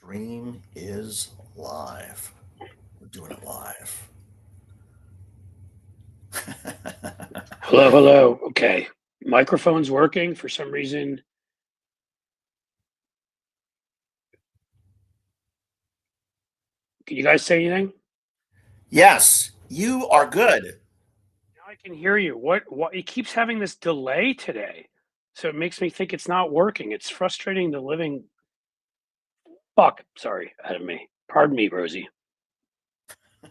Stream is live. We're doing it live. Hello, hello. Okay. Microphone's working for some reason. Can you guys say anything? Yes, you are good. Now I can hear you. What it keeps having this delay today. So it makes me think it's not working. It's frustrating the living fuck. Sorry, out of me. Pardon me, Rosie. I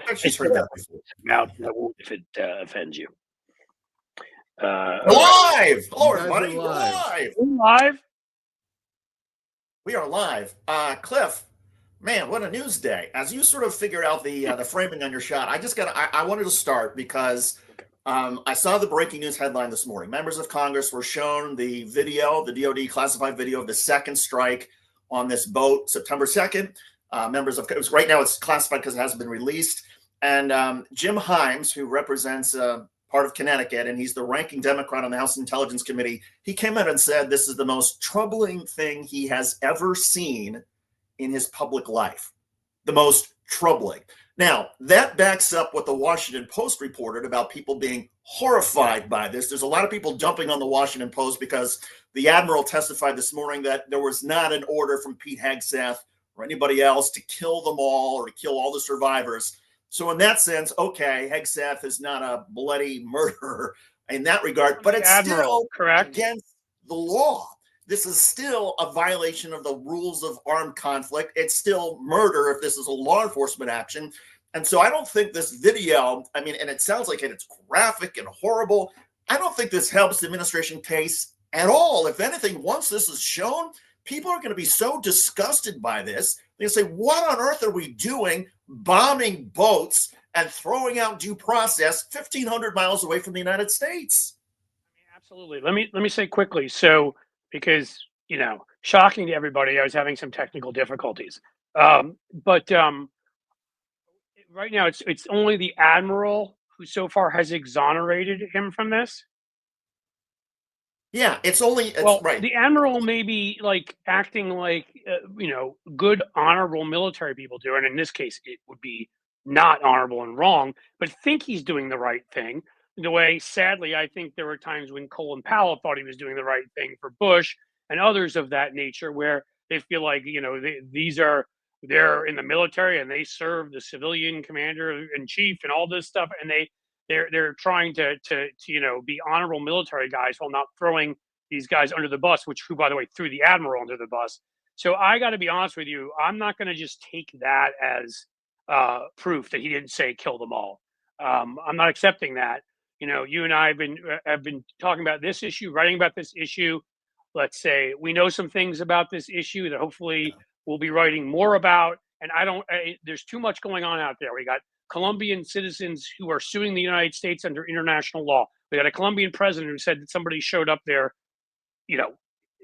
bet she's heard that before. Mouth if it offends you. We're live! Hello, You guys are everybody. We're live. We're live. We are live. Cliff, man, what a news day. As you sort of figured out the framing on your shot, I wanted to start because I saw the breaking news headline this morning. Members of Congress were shown the video, the DoD classified video of the second strike on this boat, September 2nd. Right now it's classified because it hasn't been released. And Jim Himes, who represents part of Connecticut, and he's the ranking Democrat on the House Intelligence Committee, he came out and said this is the most troubling thing he has ever seen in his public life. The most troubling. Now, that backs up what the Washington Post reported about people being horrified by this. There's a lot of people jumping on the Washington Post because the admiral testified this morning that there was not an order from Pete Hegseth or anybody else to kill them all or to kill all the survivors. So in that sense, okay, Hegseth is not a bloody murderer in that regard, but it's still correct against the law. This is still a violation of the rules of armed conflict. It's still murder if this is a law enforcement action. And so I don't think this video, and it sounds like it's graphic and horrible. I don't think this helps the administration case at all. If anything, once this is shown, people are going to be so disgusted by this. They're going to say, what on earth are we doing bombing boats and throwing out due process 1,500 miles away from the United States? Absolutely. Let me say quickly. So, because, shocking to everybody, I was having some technical difficulties. But right now it's only the admiral who so far has exonerated him from this. Yeah, it's right. The admiral may be acting like good, honorable military people do, and in this case, it would be not honorable and wrong, but think he's doing the right thing. The way, sadly, I think there were times when Colin Powell thought he was doing the right thing for Bush and others of that nature, where they feel like they're in the military and they serve the civilian commander in chief and all this stuff, and they're trying to be honorable military guys while not throwing these guys under the bus, who, by the way, threw the admiral under the bus. So I got to be honest with you, I'm not going to just take that as proof that he didn't say kill them all. I'm not accepting that. You and I have been talking about this issue, writing about this issue. Let's say we know some things about this issue that hopefully we'll be writing more about. And there's too much going on out there. We got Colombian citizens who are suing the United States under international law. We got a Colombian president who said that somebody showed up there,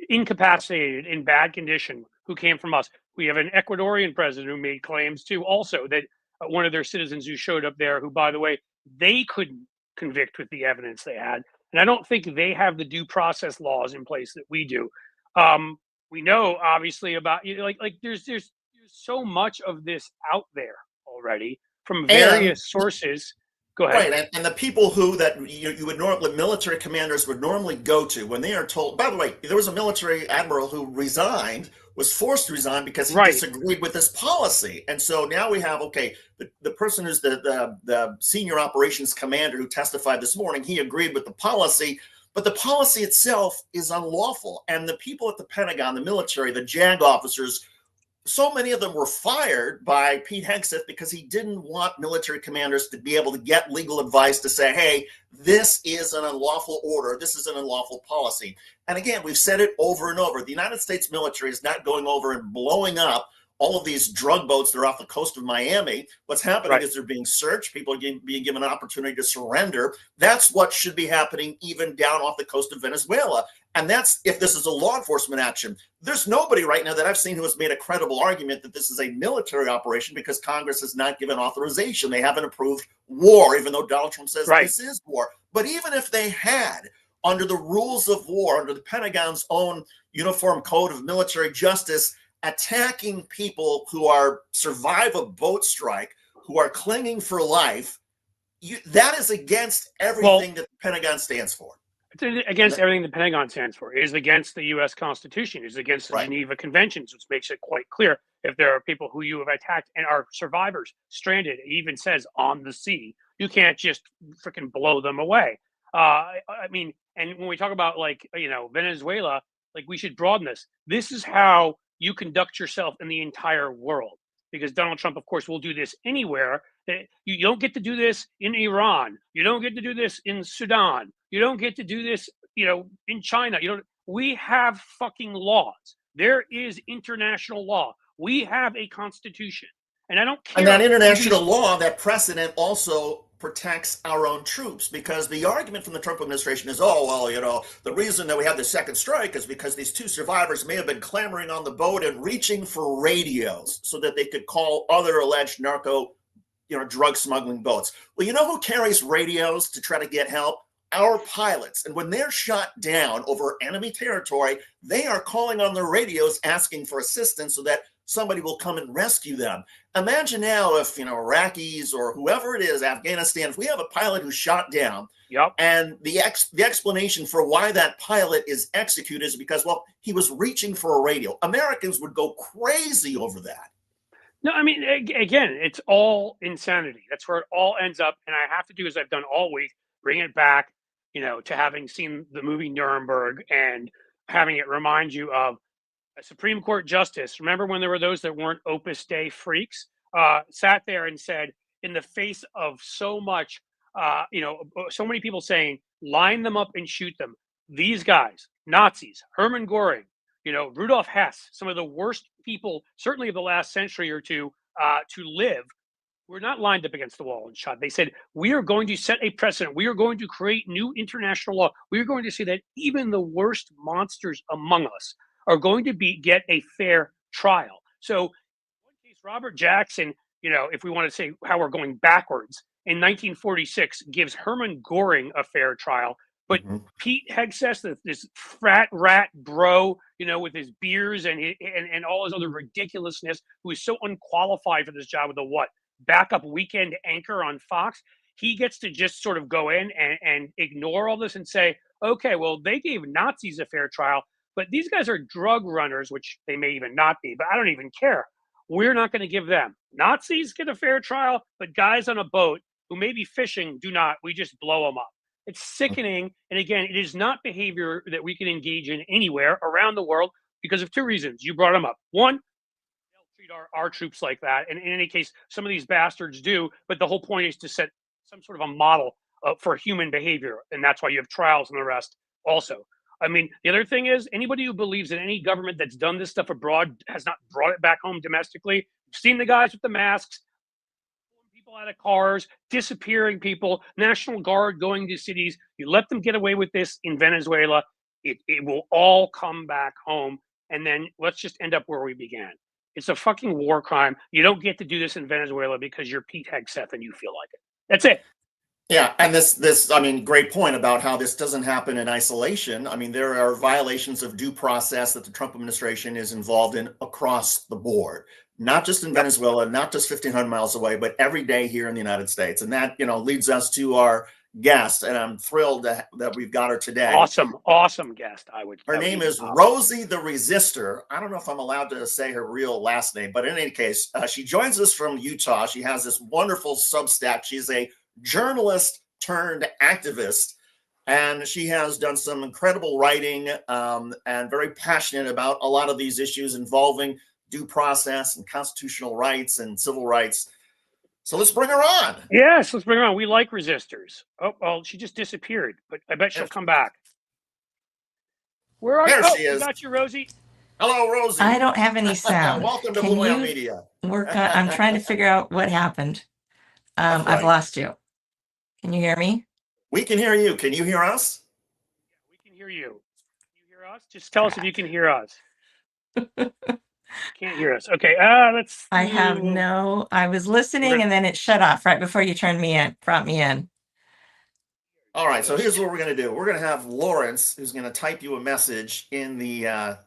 incapacitated, in bad condition, who came from us. We have an Ecuadorian president who made claims too, also, that one of their citizens who showed up there, who, by the way, they couldn't convict with the evidence they had. And I don't think they have the due process laws in place that we do. We know, obviously, about there's so much of this out there already from various sources. Go ahead. Right, and the people you would normally, military commanders would normally go to when they are told. By the way, there was a military admiral who was forced to resign because he disagreed with this policy. And so now we have, the person who's the senior operations commander who testified this morning, he agreed with the policy, but the policy itself is unlawful. And the people at the Pentagon, the military, the JAG officers, so many of them were fired by Pete Hegseth because he didn't want military commanders to be able to get legal advice to say, hey, this is an unlawful order. This is an unlawful policy. And again, we've said it over and over. The United States military is not going over and blowing up all of these drug boats that are off the coast of Miami. What's happening is they're being searched. People are being given an opportunity to surrender. That's what should be happening even down off the coast of Venezuela. And that's if this is a law enforcement action. There's nobody right now that I've seen who has made a credible argument that this is a military operation because Congress has not given authorization. They haven't approved war, even though Donald Trump says this is war. But even if they had, under the rules of war, under the Pentagon's own uniform code of military justice, attacking people who are survive a boat strike, who are clinging for life, that is against everything that the Pentagon stands for. It's against everything the Pentagon stands for. It is against the U.S. Constitution. It is against the Geneva Conventions, which makes it quite clear if there are people who you have attacked and are survivors stranded. It even says on the sea, you can't just freaking blow them away. I mean, and when we talk about Venezuela, we should broaden this. This is how you conduct yourself in the entire world, because Donald Trump, of course, will do this anywhere. You don't get to do this in Iran. You don't get to do this in Sudan. You don't get to do this, in China. We have fucking laws. There is international law. We have a constitution. And I don't care. And that international law, that precedent also protects our own troops, because the argument from the Trump administration is, the reason that we had the second strike is because these two survivors may have been clamoring on the boat and reaching for radios so that they could call other alleged narco drug smuggling boats. Well, you know who carries radios to try to get help? Our pilots. And when they're shot down over enemy territory, they are calling on their radios asking for assistance so that somebody will come and rescue them. Imagine now if, Iraqis or whoever it is, Afghanistan, if we have a pilot who's shot down, and the explanation for why that pilot is executed is because, he was reaching for a radio. Americans would go crazy over that. No, I mean, again, it's all insanity. That's where it all ends up. And I have to do, as I've done all week, bring it back, to having seen the movie Nuremberg and having it remind you of a Supreme Court justice. Remember when there were those that weren't Opus Dei freaks, sat there and said, in the face of so much, so many people saying, line them up and shoot them. These guys, Nazis, Hermann Goring, Rudolf Hess, some of the worst people, certainly of the last century or two, to live, were not lined up against the wall and shot. They said, we are going to set a precedent. We are going to create new international law. We are going to say that even the worst monsters among us are going to get a fair trial. So, in one case, Robert Jackson, if we want to say how we're going backwards, in 1946 gives Hermann Goring a fair trial. But Pete Hegseth, this frat rat bro, with his beers and all his other ridiculousness, who is so unqualified for this job with a backup weekend anchor on Fox, he gets to just sort of go in and ignore all this and say, okay, well, they gave Nazis a fair trial, but these guys are drug runners, which they may even not be, but I don't even care. We're not going to give them. Nazis get a fair trial, but guys on a boat who may be fishing do not. We just blow them up. It's sickening. And again, it is not behavior that we can engage in anywhere around the world because of two reasons. You brought them up. One, they'll treat our troops like that. And in any case, some of these bastards do. But the whole point is to set some sort of a model for human behavior. And that's why you have trials and the rest also. I mean, the other thing is anybody who believes that any government that's done this stuff abroad has not brought it back home domestically. You've seen the guys with the masks, people out of cars, disappearing people, National Guard going to cities. You let them get away with this in Venezuela, it will all come back home. And then let's just end up where we began. It's a fucking war crime. You don't get to do this in Venezuela because you're Pete Hegseth and you feel like it. That's it. Yeah, and great point about how this doesn't happen in isolation. I mean, there are violations of due process that the Trump administration is involved in across the board, not just in Venezuela, not just 1,500 miles away, but every day here in the United States. And that, leads us to our guest, and I'm thrilled that we've got her today. Awesome guest, Her name is Rosie the Resistor. I don't know if I'm allowed to say her real last name, but in any case, she joins us from Utah. She has this wonderful Substack. She's a journalist turned activist, and she has done some incredible writing and very passionate about a lot of these issues involving due process and constitutional rights and civil rights. So let's bring her on. Yes, let's bring her on. We like resistors. Oh, well, she just disappeared, but I bet she'll come back. Where are you? She is. We got you, Rosie. Hello, Rosie. I don't have any sound. Welcome to Blue Whale Media. I'm trying to figure out what happened. Right. I've lost you. Can you hear me? We can hear you. Can you hear us? Yeah, we can hear you. Can you hear us? Just tell us if you can hear us. Can't hear us. Okay. Let's. I was listening and then it shut off right before you brought me in. All right, so here's what we're going to do. We're going to have Lawrence, who's going to type you a message in the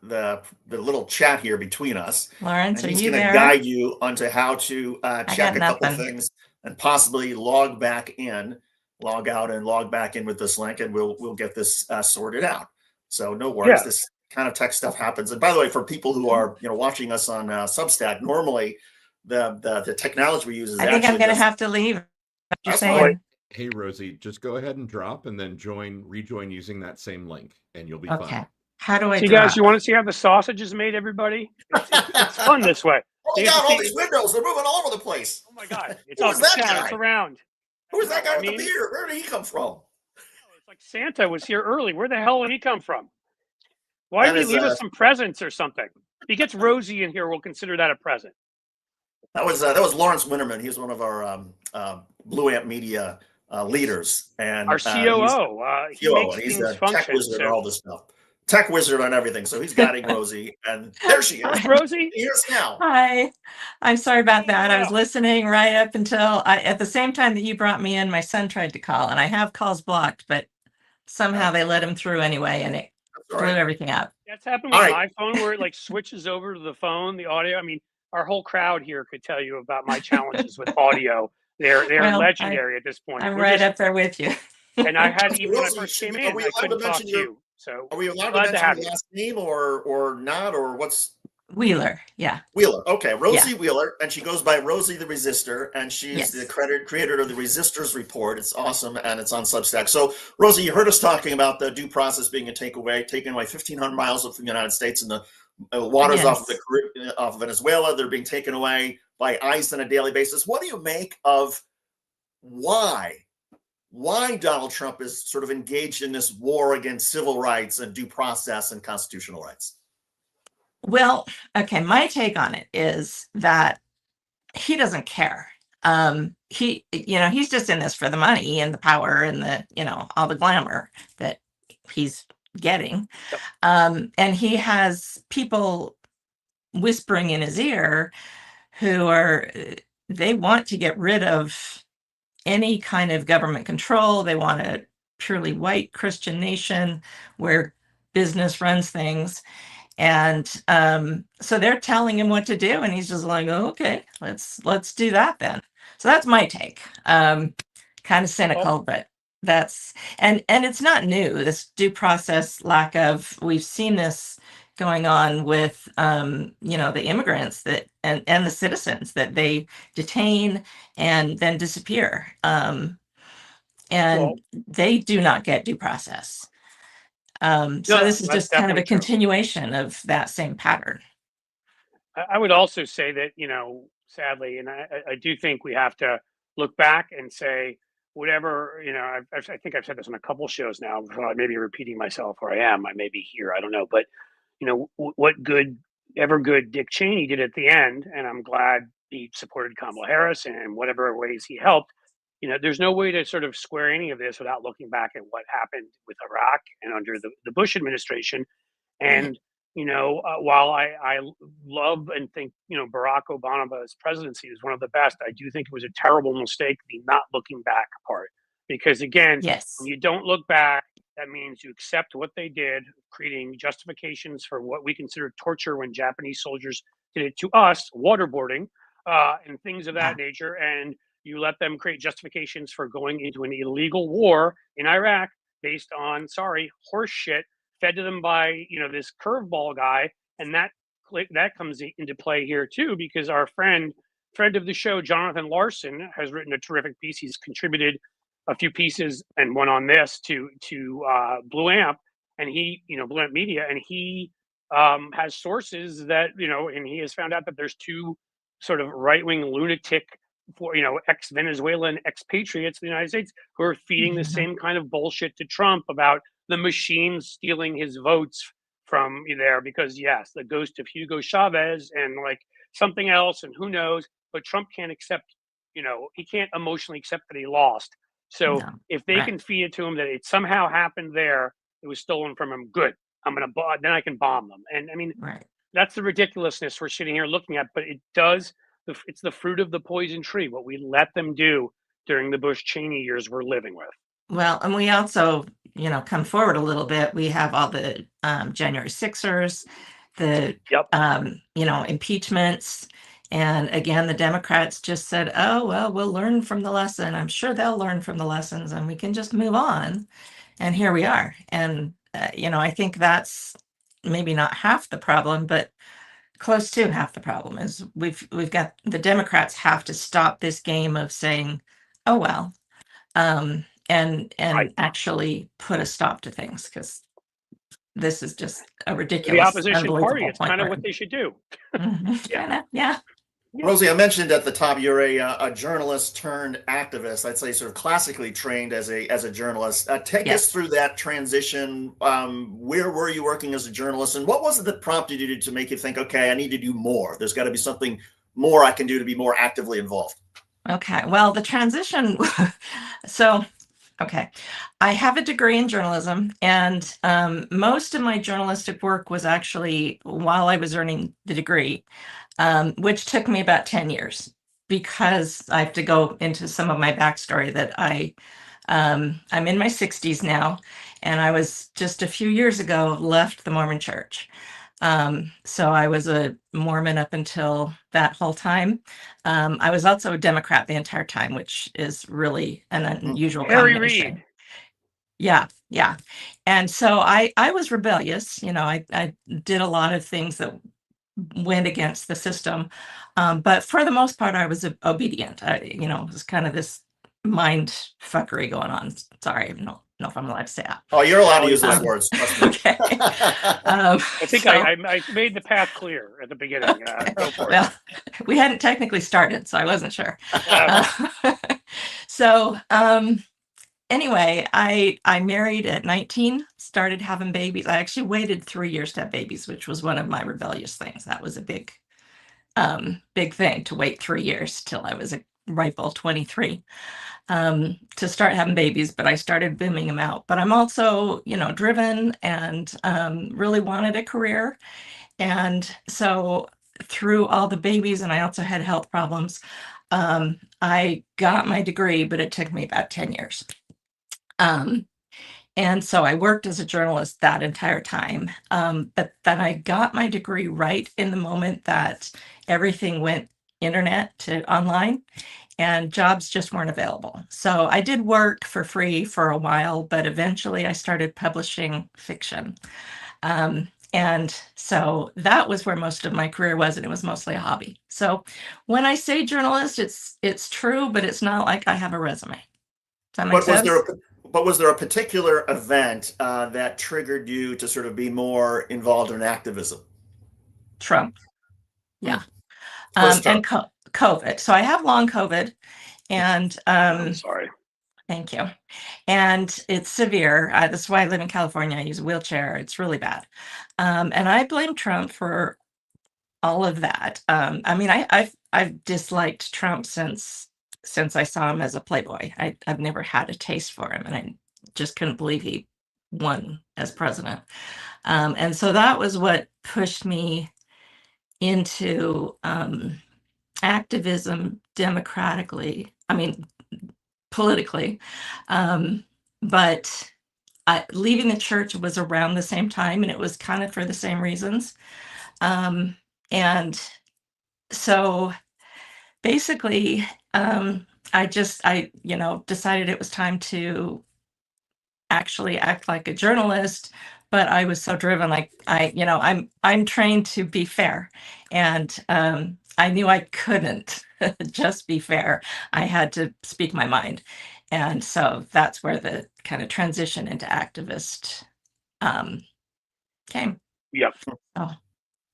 little chat here between us, Lawrence, and are he's you going to there? guide you onto how to I check got a couple nothing. things and possibly log back in, log out, and log back in with this link, and we'll get this sorted out. So no worries. Yeah. This kind of tech stuff happens. And by the way, for people who are watching us on Substack, normally the technology we use is I think I'm actually going to just have to leave. What you're that's saying. fine. Hey, Rosie, just go ahead and drop and then rejoin using that same link, and you'll be Okay. fine. How do I So you drop? guys, you want to see how the sausage is made, everybody? It's fun this way. Oh my You get to God, all see- these windows, they're moving all over the place. Oh my God, it's Who up, is it's that down, guy? it's around. Who is that guy I with the mean, beard? Where did he come from? It's like Santa was here early. Where the hell did he come from? Why That did he is, leave us some presents or something? If he gets Rosie in here, we'll consider that a present. That was Lawrence Winterman. He was one of our Blue Amp Media leaders, and Our COO. He makes and he's things a tech function. wizard and all this stuff. Tech wizard on everything. So he's guiding Rosie, and there she is. Where's Rosie? Here's now. Hi. I'm sorry about that. I was Wow. listening right up until at the same time that you brought me in, my son tried to call, and I have calls blocked, but somehow they let him through anyway, and it blew everything up. That's happened with my phone where it like switches over to the phone, the audio. I mean, our whole crowd here could tell you about my challenges with audio. They're Well, legendary at this point. I'm right up there with you. And I had, even when I Rosie, first came are in, we I allowed couldn't to talk mention to your- you. So Are we allowed to glad to mention have your you. last name or not, or what's Wheeler, yeah. Wheeler? Okay, Rosie Wheeler, and she goes by Rosie the Resistor, and she's Yes. the creator of the Resistors Report. It's awesome, and it's on Substack. So, Rosie, you heard us talking about the due process being taken away 1,500 miles from the United States, and the waters off of Venezuela. They're being taken away by ICE on a daily basis. What do you make of why Donald Trump is sort of engaged in this war against civil rights and due process and constitutional rights? Well, okay, my take on it is that he doesn't care. He's just in this for the money and the power and the, all the glamour that he's getting. And he has people whispering in his ear who they want to get rid of any kind of government control. They want a purely white Christian nation where business runs things. And so they're telling him what to do, and he's just like, oh, okay, let's do that then. So that's my take. Kind of cynical, but that's and it's not new. This due process lack of, we've seen this going on with the immigrants that and the citizens that they detain and then disappear. And they do not get due process. So this is just kind of a continuation of that same pattern. I would also say that, sadly, and I do think we have to look back and say, whatever, I think I've said this on a couple shows now, I may be repeating myself, or I may be here, I don't know. But, what good Dick Cheney did at the end, and I'm glad he supported Kamala Harris and whatever ways he helped. There's no way to sort of square any of this without looking back at what happened with Iraq and under the Bush administration. And, while I love and think, Barack Obama's presidency is one of the best, I do think it was a terrible mistake, the not looking back part. Because again, when you don't look back, that means you accept what they did, creating justifications for what we consider torture when Japanese soldiers did it to us, waterboarding, and things of that nature. And you let them create justifications for going into an illegal war in Iraq based on, horse shit fed to them by, this curveball guy. And that comes into play here too, because our friend of the show, Jonathan Larson, has written a terrific piece. He's contributed a few pieces and one on this to Blue Amp, and Blue Amp Media, and he has sources that, and he has found out that there's two sort of right-wing lunatic for ex-Venezuelan expatriates in the United States who are feeding the same kind of bullshit to Trump about the machine stealing his votes from there, because yes, the ghost of Hugo Chavez and like something else, and who knows, but Trump can't accept, he can't emotionally accept that he lost. So if they can feed it to him that it somehow happened there, it was stolen from him, good. Then I can bomb them. And I mean, that's the ridiculousness we're sitting here looking at, but it's the fruit of the poison tree, what we let them do during the Bush Cheney years we're living with. Well, and we also, come forward a little bit. We have all the January 6ers, the, impeachments. And again, the Democrats just said, oh, well, we'll learn from the lesson. I'm sure they'll learn from the lessons and we can just move on. And here we are. And, I think that's maybe not half the problem, but close to half the problem is we've got the Democrats have to stop this game of saying, oh, well, and actually put a stop to things, because this is just a ridiculous, the opposition party. unbelievable It's point kind of we're what in. they should do. Yeah. Rosie, I mentioned at the top you're a journalist turned activist. I'd say sort of classically trained as a journalist. Take us through that transition. Where were you working as a journalist, and what was it that prompted you to make you think, okay, I need to do more? There's got to be something more I can do to be more actively involved. Okay. Well, the transition. So, okay, I have a degree in journalism, and most of my journalistic work was actually while I was earning the degree, which took me about 10 years, because I have to go into some of my backstory that I'm in my 60s now, and I was just a few years ago left the Mormon church. So I was a Mormon up until that whole time. I was also a Democrat the entire time, which is really an unusual Harry combination. Reid. Yeah. And so I was rebellious. I did a lot of things that went against the system. But for the most part, I was obedient. It was kind of this mind fuckery going on. Sorry, I don't know if I'm allowed to say that. Oh, you're allowed to use those words. Okay. I think I made the path clear at the beginning. Go for well, we hadn't technically started, so I wasn't sure. So anyway, I married at 19, started having babies. I actually waited 3 years to have babies, which was one of my rebellious things. That was a big thing, to wait 3 years till I was a ripe old 23 to start having babies. But I started booming them out. But I'm also, driven, and really wanted a career. And so through all the babies, and I also had health problems, I got my degree, but it took me about 10 years. And so I worked as a journalist that entire time. But then I got my degree right in the moment that everything went internet to online, and jobs just weren't available. So I did work for free for a while, but eventually I started publishing fiction. And so that was where most of my career was, and it was mostly a hobby. So when I say journalist, it's true, but it's not like I have a resume. Does that make sense? Was there a particular event that triggered you to sort of be more involved in activism? Trump. Yeah. And COVID. So I have long COVID, and I'm sorry. Thank you. And it's severe. That's why I live in California. I use a wheelchair. It's really bad. And I blame Trump for all of that. I mean, I've disliked Trump since I saw him as a playboy. I've never had a taste for him, and I just couldn't believe he won as president. And so that was what pushed me into activism democratically. I mean, politically. But leaving the church was around the same time, and it was kind of for the same reasons. And so basically, I decided it was time to actually act like a journalist. But I was so driven, like I'm trained to be fair, and I knew I couldn't just be fair. I had to speak my mind, and so that's where the kind of transition into activist came. Yep. Oh.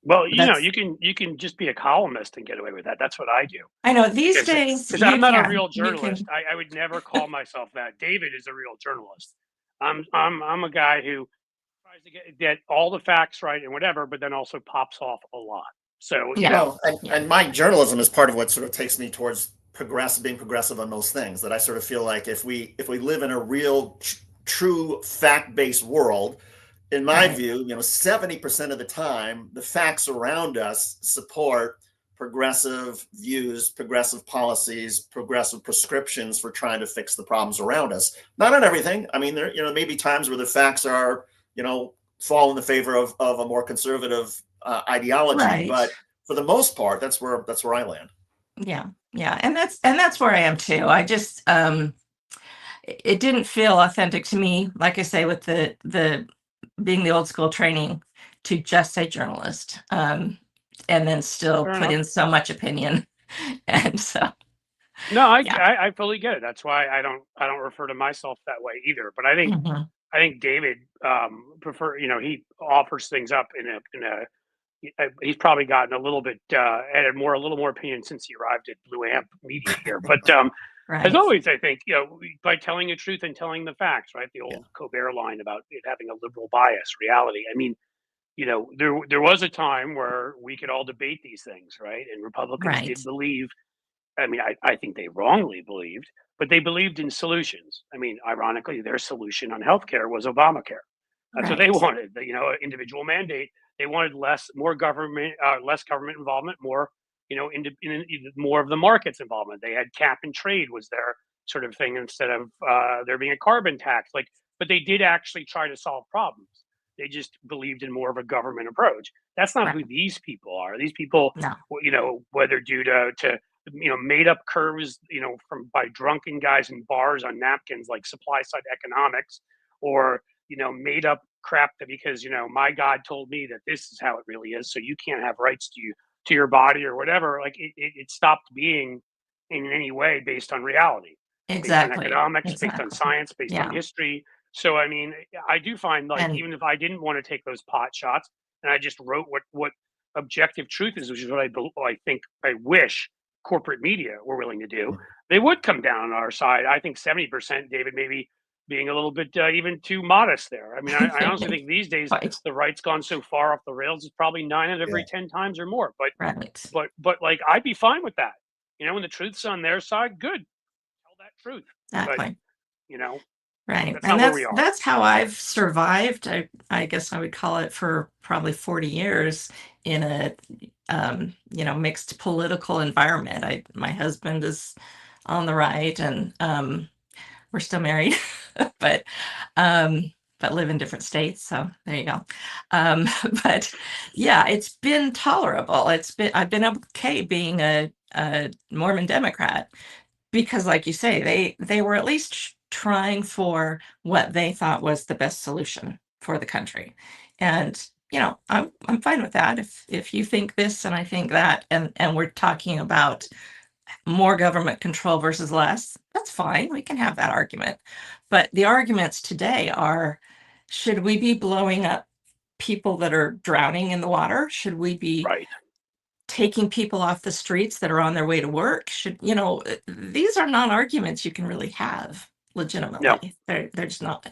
Well, you can just be a columnist and get away with that. That's what I do. I know these days. Because I'm not a real journalist. I would never call myself that. David is a real journalist. I'm a guy who tries to get all the facts right and whatever, but then also pops off a lot. So and my journalism is part of what sort of takes me towards being progressive on most things. That I sort of feel like if we live in a real, true fact-based world, in my view, 70% of the time, the facts around us support progressive views, progressive policies, progressive prescriptions for trying to fix the problems around us. Not on everything. I mean, there may be times where the facts are, fall in the favor of a more conservative ideology, Right. but for the most part, that's where I land. Yeah, and that's where I am too. I just it didn't feel authentic to me, like I say, with the being the old school training to just say journalist, and then still Fair put enough. in so much opinion. And so No, yeah. I fully get it. That's why I don't refer to myself that way either. But I think David prefer he offers things up in a he's probably gotten a little bit added a little more opinion since he arrived at Blue Amp Media here. But as Right. always, I think by telling the truth and telling the facts, right? The old Yeah. Colbert line about it having a liberal bias, reality. I mean, there was a time where we could all debate these things, right? And Republicans Right. did believe. I mean, I think they wrongly believed, but they believed in solutions. I mean, ironically, their solution on healthcare was Obamacare. That's what they Right. wanted. Individual mandate. They wanted less government involvement, more, more of the market's involvement. They had cap and trade was their sort of thing instead of there being a carbon tax. But they did actually try to solve problems. They just believed in more of a government approach. That's not who Right. these people are. These people, No. whether due to made up curves, from by drunken guys in bars on napkins like supply side economics, or made up crap that because my God told me that this is how it really is, so you can't have rights to your body or whatever. Like it stopped being in any way based on reality, based on Exactly. economics, based on Exactly. science, based on Yeah. history. So I mean, I do find like And even if I didn't want to take those pot shots and I just wrote what objective truth is, which is what I think I wish corporate media were willing to do, they would come down on our side. I think 70%, David, maybe being a little bit even too modest there. I mean, I honestly think these days right. the right's gone so far off the rails, it's probably 9 out of every Yeah. 10 times or more. But Right. but like I'd be fine with that. When the truth's on their side, good. Tell that truth. But Exactly. Right. that's And not where we are. that's how I've survived. I guess I would call it for probably 40 years in a mixed political environment. My husband is on the right, and we're still married, but live in different states. So there you go. But yeah, it's been tolerable. I've been okay being a Mormon Democrat, because like you say, they were at least trying for what they thought was the best solution for the country. And I'm fine with that. If you think this and I think that, and we're talking about more government control versus less, that's fine. We can have that argument. But the arguments today are, should we be blowing up people that are drowning in the water? Should we be Right. taking people off the streets that are on their way to work? These are not arguments you can really have legitimately. No. They're just not.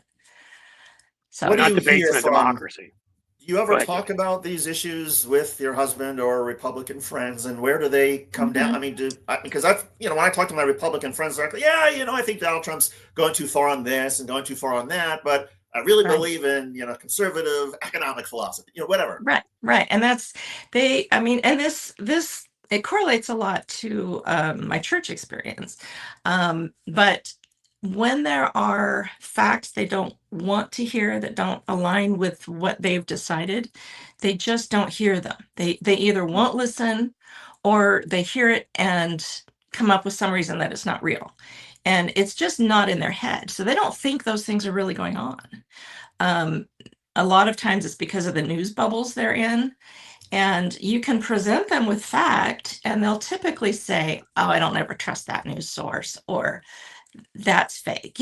So What do Not you debates hear in a from? democracy. Do you Go ever ahead, talk David. about these issues with your husband or Republican friends, and where do they come down? I mean, because when I talk to my Republican friends, they're like, yeah, I think Donald Trump's going too far on this and going too far on that, but I really Right. believe in, conservative economic philosophy, whatever. Right. And and this it correlates a lot to my church experience. But when there are facts they don't want to hear, that don't align with what they've decided, they just don't hear them. They either won't listen, or they hear it and come up with some reason that it's not real. And it's just not in their head. So they don't think those things are really going on. A lot of times it's because of the news bubbles they're in. And you can present them with fact, and they'll typically say, oh, I don't ever trust that news source, or that's fake.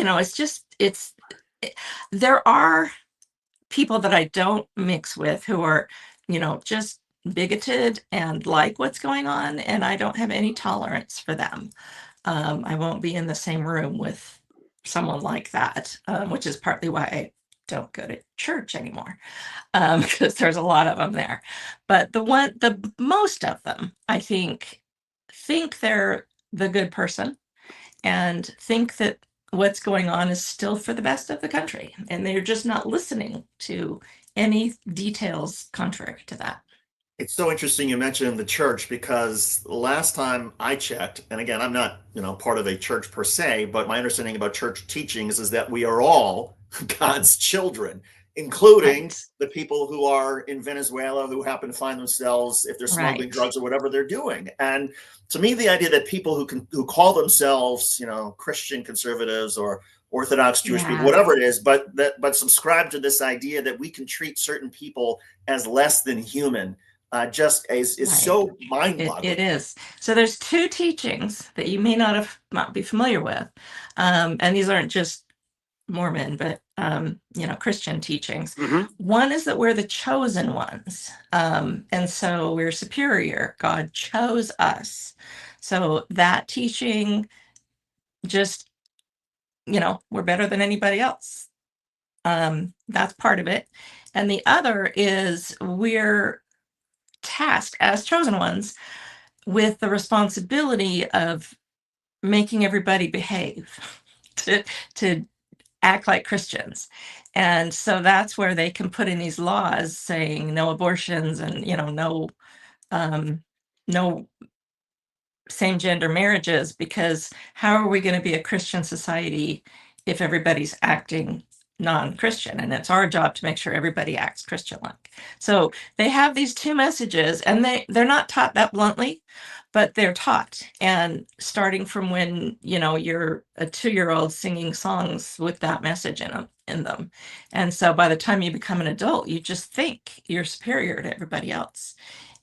There are people that I don't mix with who are, just bigoted and like what's going on, and I don't have any tolerance for them. I won't be in the same room with someone like that, which is partly why I don't go to church anymore, because there's a lot of them there. But the most of them, I think they're the good person, and think that what's going on is still for the best of the country, and they're just not listening to any details contrary to that. It's so interesting you mentioned the church, because the last time I checked, and again, I'm not, part of a church per se, but my understanding about church teachings is that we are all God's children, including Right. the people who are in Venezuela who happen to find themselves, if they're smuggling Right. drugs or whatever they're doing. And to me, the idea that people who call themselves, Christian conservatives or Orthodox Jewish people, Yeah. whatever it is, but subscribe to this idea that we can treat certain people as less than human, just is Right. so It mind-boggling. is. So there's two teachings that you may not be familiar with. And these aren't just Mormon, but Christian teachings. Mhm. One is that we're the chosen ones. And so we're superior. God chose us. So that teaching, just, we're better than anybody else. That's part of it. And the other is we're tasked as chosen ones with the responsibility of making everybody behave, to act like Christians. And so that's where they can put in these laws saying no abortions and, no same gender marriages, because how are we going to be a Christian society if everybody's acting non-Christian? And it's our job to make sure everybody acts Christian-like. So they have these two messages, and they're not taught that bluntly, but they're taught. And starting from when, you're a 2-year-old singing songs with that message in them. And so by the time you become an adult, you just think you're superior to everybody else.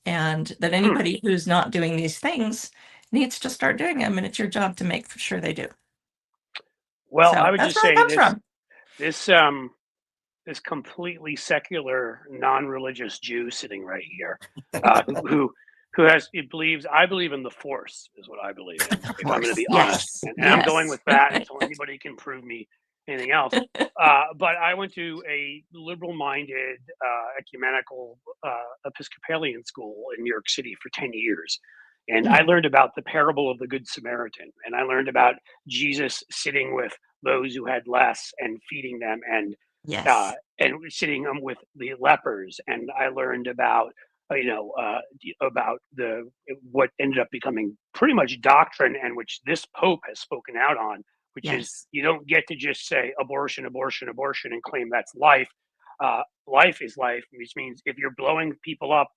And that anybody who's not doing these things needs to start doing them, and it's your job to make sure they do. Well, I So would that's just where it say comes from. this this completely secular, non-religious Jew sitting right here, who has he believes I believe in the Force is what I believe in. Of If I'm going to course. be honest, Yes. and I'm going Yes. with that until anybody can prove me anything else. But I went to a liberal-minded, ecumenical, Episcopalian school in New York City for 10 years. And I Mm, learned about the parable of the Good Samaritan. And I learned about Jesus sitting with those who had less and feeding them, yes. and sitting with the lepers. And I learned about about the what ended up becoming pretty much doctrine, and which this Pope has spoken out on, which is Yes. you don't get to just say abortion, abortion, abortion, and claim that's life. Life is life, which means if you're blowing people up,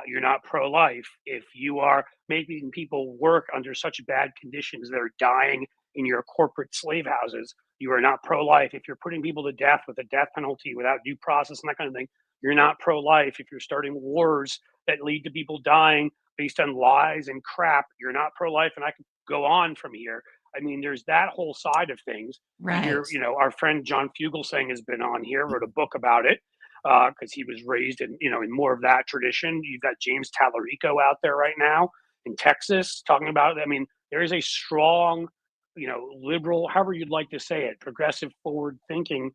you're not pro-life. If you are making people work under such bad conditions, they're dying in your corporate slave houses, you are not pro-life. If you're putting people to death with a death penalty without due process and that kind of thing, you're not pro-life. If you're starting wars that lead to people dying based on lies and crap, you're not pro-life. And I could go on from here. I mean, there's that whole side of things. You hear, Right. our friend John Fugelsang has been on here, wrote a book about it, because he was raised in more of that tradition. You've got James Tallarico out there right now in Texas talking about it. I mean, there is a strong, liberal, however you'd like to say it, progressive, forward thinking,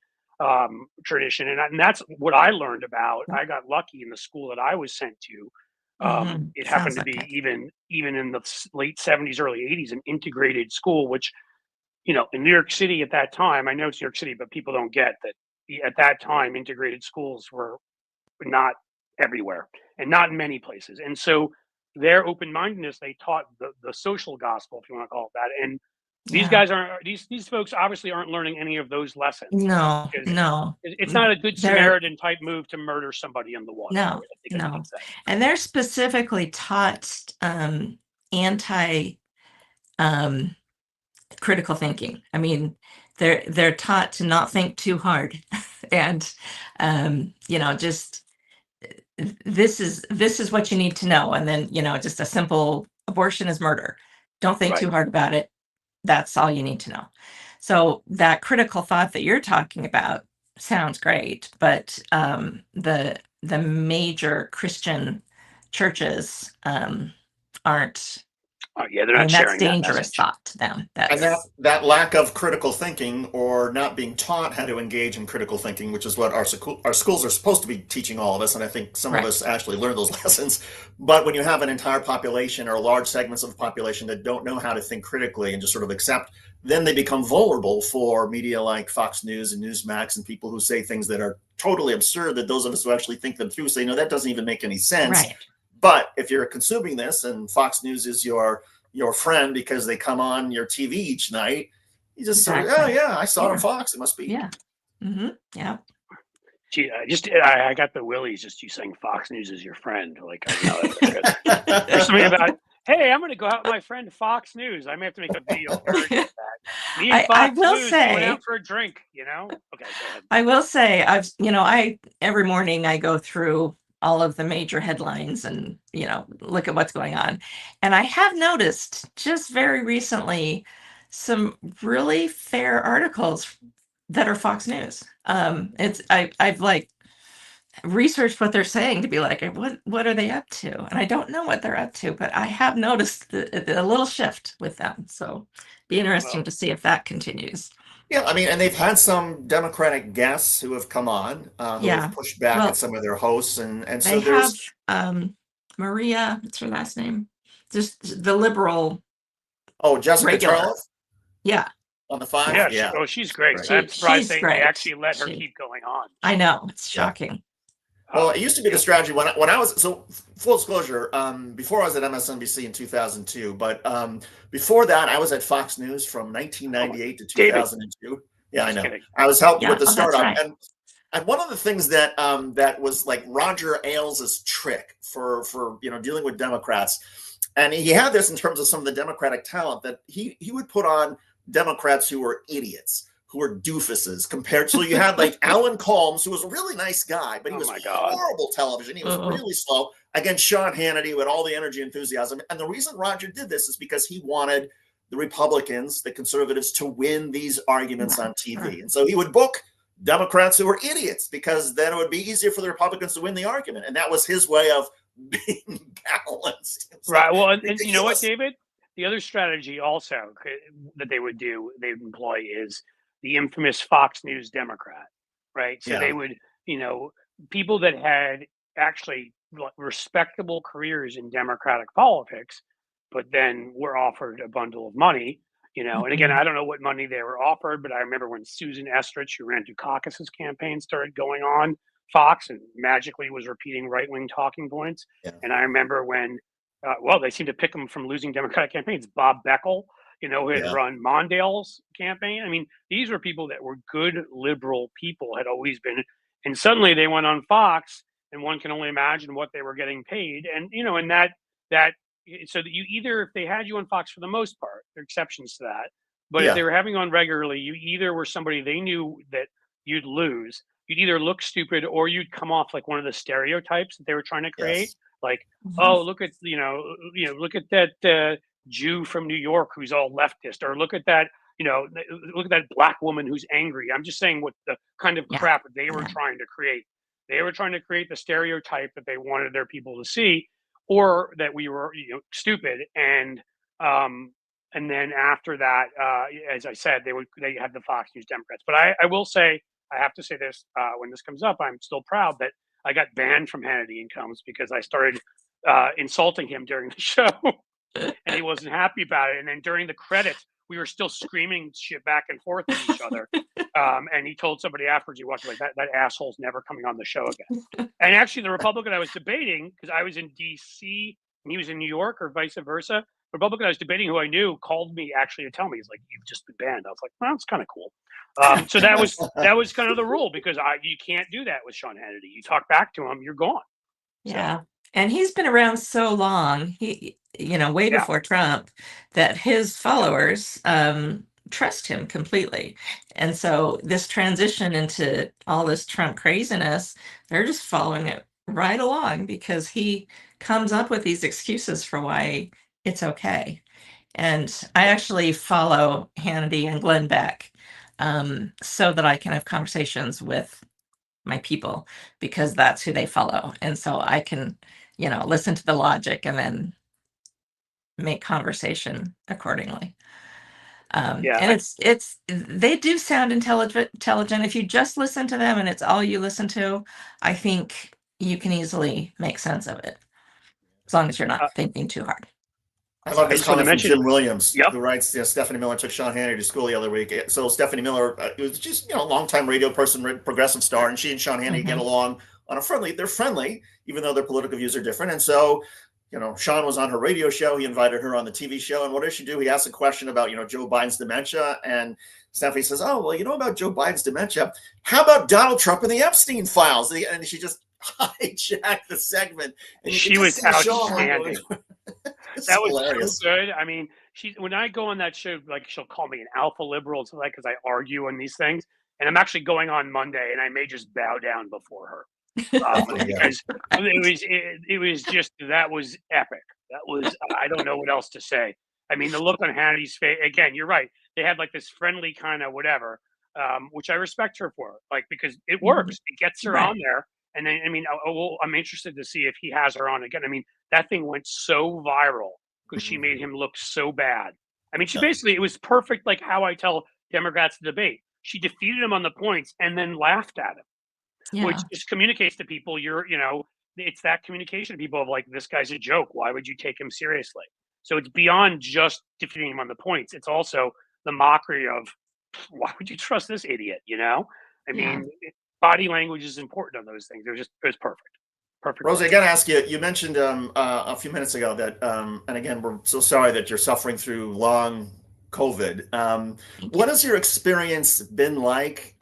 tradition, and that's what I learned about. I got lucky in the school that I was sent to. It happened Sounds to like be it. even in the late 70s, early 80s, an integrated school, which in New York City at that time, I know it's New York City, but people don't get that at that time, integrated schools were not everywhere and not in many places. And so their open mindedness, they taught the social gospel, if you want to call it that. And these Yeah. guys aren't these folks obviously aren't learning any of those lessons, No, because no. it's not a good They're Samaritan type move to murder somebody in the water. no, I think I no. should say. And they're specifically taught anti um critical thinking. I mean, they're taught to not think too hard and just this is what you need to know, and then just a simple abortion is murder. Don't think Right. too hard about it. That's all you need to know. So that critical thought that you're talking about sounds great, but the major Christian churches aren't. Yeah, they're I not mean, that's sharing that dangerous message. thought to them. And that That's that lack of critical thinking, or not being taught how to engage in critical thinking, which is what our schools are supposed to be teaching all of us, and I think some of right. us actually learn those lessons. But when you have an entire population or large segments of the population that don't know how to think critically and just sort of accept, then they become vulnerable for media like Fox News and Newsmax and people who say things that are totally absurd, that those of us who actually think them through say, no, that doesn't even make any sense. Right. But if you're consuming this and Fox News is your friend because they come on your TV each night, you just sort of, oh yeah, I saw it on Fox. It must be. Yeah. Yeah. Gee, I got the willies just you saying Fox News is your friend. Like, I know there's something about, hey, I'm going to go out with my friend Fox News. I may have to make a video parody of that. Me and Fox I will News say, went out for a drink, you know? Okay, go ahead. I will say, every morning I go through all of the major headlines and, look at what's going on. And I have noticed just very recently some really fair articles that are Fox News. I've like researched what they're saying to be like, what are they up to? And I don't know what they're up to, but I have noticed a little shift with them. So be interesting to see if that continues. Yeah, I mean, and they've had some Democratic guests who have come on, who have pushed back at some of their hosts, and so they have Maria, what's her last name? Just the liberal. Oh, Jessica Charlotte? Yeah. On the 5? Yeah. She's great. Right. I'm surprised they actually let her keep going on. I know, it's shocking. Well, it used to be the strategy when I was, so full disclosure, before I was at MSNBC in 2002, but before that I was at Fox News from 1998 to 2002. David. Yeah, I know. Kidding. I was helping with the startup, right. and one of the things that that was like Roger Ailes' trick for dealing with Democrats, and he had this in terms of some of the Democratic talent, that he would put on Democrats who were idiots, who were doofuses compared to, you had like Alan Colmes, who was a really nice guy, but he was horrible television. He was really slow, against Sean Hannity with all the energy and enthusiasm. And the reason Roger did this is because he wanted the Republicans, the conservatives, to win these arguments on TV. And so he would book Democrats who were idiots, because then it would be easier for the Republicans to win the argument. And that was his way of being balanced. Right. Well, and you know what, David? The other strategy also that they would employ is the infamous Fox News Democrat, right? So they would, people that had actually respectable careers in Democratic politics, but then were offered a bundle of money, and again, I don't know what money they were offered, but I remember when Susan Estrich, who ran Dukakis's campaign, started going on Fox and magically was repeating right-wing talking points. Yeah. And I remember when, they seemed to pick him from losing Democratic campaigns. Bob Beckel, who had run Mondale's campaign. I mean, these were people that were good liberal people, had always been, and suddenly they went on Fox, and one can only imagine what they were getting paid. And and that so that you either, if they had you on Fox for the most part, there are exceptions to that, but if they were having you on regularly, you either were somebody they knew that you'd lose. You'd either look stupid, or you'd come off like one of the stereotypes that they were trying to create. Yes. Like, oh, look at look at that Jew from New York who's all leftist, or look at that look at that black woman who's angry. I'm just saying what the kind of crap that they were trying to create. They were trying to create the stereotype that they wanted their people to see, or that we were stupid. And then after that, as I said, they had the Fox News Democrats. But I will say, I have to say this, when this comes up, I'm still proud that I got banned from Hannity and Combs because I started insulting him during the show, and he wasn't happy about it. And then during the credits, we were still screaming shit back and forth at each other. And he told somebody afterwards, he watched, like, that asshole's never coming on the show again. And actually, the Republican I was debating, because I was in D.C. and he was in New York, or vice versa, the Republican I was debating, who I knew, called me actually to tell me, he's like, "You've just been banned." I was like, "Well, it's kind of cool." So that was kind of the rule, because you can't do that with Sean Hannity. You talk back to him, you're gone. Yeah. So. And he's been around so long, he, way before Trump, that his followers trust him completely. And so this transition into all this Trump craziness, they're just following it right along, because he comes up with these excuses for why it's okay. And I actually follow Hannity and Glenn Beck so that I can have conversations with my people, because that's who they follow. And so I can, listen to the logic and then make conversation accordingly. And it's they do sound intelligent. If you just listen to them and it's all you listen to, I think you can easily make sense of it, as long as you're not thinking too hard. I love this comment from Jim Williams, who writes, Stephanie Miller took Sean Hannity to school the other week. So Stephanie Miller, it was just, a longtime radio person, progressive star, and she and Sean Hannity get along on a friendly. They're friendly, even though their political views are different. And so, Sean was on her radio show. He invited her on the TV show. And what does she do? He asks a question about, Joe Biden's dementia. And Stephanie says, oh, well, about Joe Biden's dementia. How about Donald Trump and the Epstein files? And she just hijacked the segment. And she was outstanding. That was hilarious. So good. I mean, when I go on that show, like, she'll call me an alpha liberal and stuff like that because I argue on these things. And I'm actually going on Monday, and I may just bow down before her. Because it was just, that was epic. That was, I don't know what else to say. I mean, the look on Hannity's face, again, you're right. They had like this friendly kind of whatever, which I respect her for, like, because it works. It gets her on there. And then, I mean, I'm interested to see if he has her on again. I mean, that thing went so viral because she made him look so bad. I mean, she basically, it was perfect, like how I tell Democrats to debate. She defeated him on the points and then laughed at him, which just communicates to people it's that communication to people of like, this guy's a joke. Why would you take him seriously? So it's beyond just defeating him on the points. It's also the mockery of, why would you trust this idiot? I mean, body language is important on those things. It was perfect. Perfect. Rosie, I got to ask you, you mentioned a few minutes ago that, and again, we're so sorry that you're suffering through long COVID. What has your experience been like